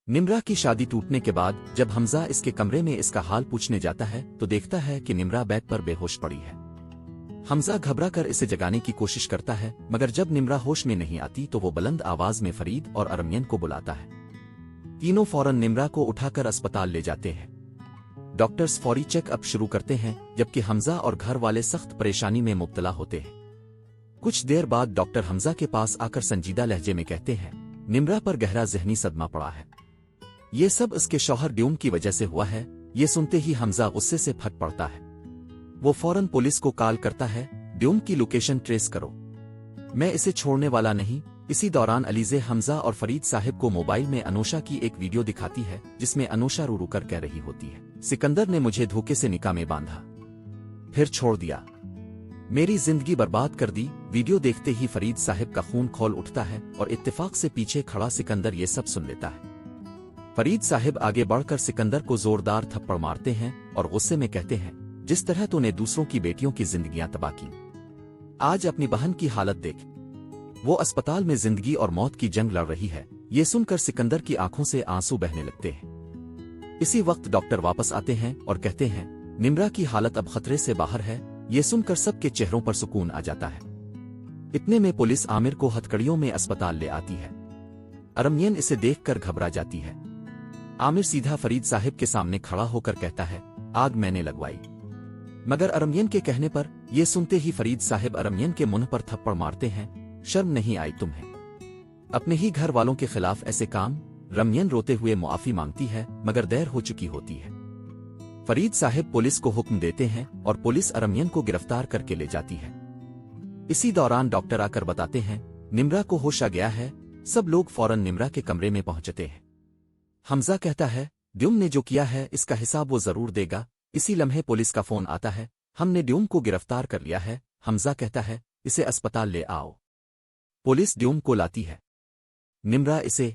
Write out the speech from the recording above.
निम्रा की शादी टूटने के बाद जब हमजा इसके कमरे में इसका हाल पूछने जाता है तो देखता है कि निम्रा बेड पर बेहोश पड़ी है। हमजा घबरा कर इसे जगाने की कोशिश करता है, मगर जब निम्रा होश में नहीं आती तो वो बुलंद आवाज में फरीद और अरमियन को बुलाता है। तीनों फौरन निम्रा को उठाकर अस्पताल ले जाते हैं। डॉक्टर्स फौरी चेकअप शुरू करते हैं, जबकि हमजा और घर वाले सख्त परेशानी में मुब्तला होते हैं। कुछ देर बाद डॉक्टर हमजा के पास आकर संजीदा लहजे में कहते हैं, निम्रा पर गहरा ज़हनी सदमा पड़ा है। ये सब उसके शौहर ड्यूम की वजह से हुआ है। ये सुनते ही हमजा गुस्से से फट पड़ता है। वो फौरन पुलिस को कॉल करता है, ड्यूम की लोकेशन ट्रेस करो, मैं इसे छोड़ने वाला नहीं। इसी दौरान अलीज़े हमजा और फरीद साहिब को मोबाइल में अनोशा की एक वीडियो दिखाती है, जिसमें अनोशा रो रो कर कह रही होती है, सिकंदर ने मुझे धोखे से निकाह में बांधा, फिर छोड़ दिया, मेरी जिंदगी बर्बाद कर दी। वीडियो देखते ही फरीद साहिब का खून खौल उठता है और इत्तेफाक से पीछे खड़ा सिकंदर ये सब सुन लेता है। फरीद साहिब आगे बढ़कर सिकंदर को जोरदार थप्पड़ मारते हैं और गुस्से में कहते हैं, जिस तरह तूने दूसरों की बेटियों की जिंदगियां तबाह की, आज अपनी बहन की हालत देख। वो अस्पताल में जिंदगी और मौत की जंग लड़ रही है। ये सुनकर सिकंदर की आंखों से आंसू बहने लगते हैं। इसी वक्त डॉक्टर वापस आते हैं और कहते हैं, निम्रा की हालत अब खतरे से बाहर है। ये सुनकर सबके चेहरों पर सुकून आ जाता है। इतने में पुलिस आमिर को हथकड़ियों में अस्पताल ले आती है। अरमियन इसे देखकर घबरा जाती है। आमिर सीधा फरीद साहिब के सामने खड़ा होकर कहता है, आग मैंने लगवाई। मगर अरमियन के कहने पर यह सुनते ही फरीद साहिब अरमियन के मुंह पर थप्पड़ मारते हैं, शर्म नहीं आई तुम्हें, अपने ही घर वालों के खिलाफ ऐसे काम। रमियन रोते हुए मुआफी मांगती है, मगर देर हो चुकी होती है। फरीद साहिब पुलिस को हुक्म देते हैं और पुलिस अरमियन को गिरफ्तार करके ले जाती है। इसी दौरान डॉक्टर आकर बताते हैं, निम्रा को होश आ गया है। सब लोग फौरन निम्रा के कमरे में पहुंचते हैं। हमजा कहता है, ड्यूम ने जो किया है इसका हिसाब वो जरूर देगा। इसी लम्हे पुलिस का फोन आता है, हमने ड्यूम को गिरफ्तार कर लिया है। हमजा कहता है, इसे अस्पताल ले आओ। पुलिस ड्यूम को लाती है। निम्रा इसे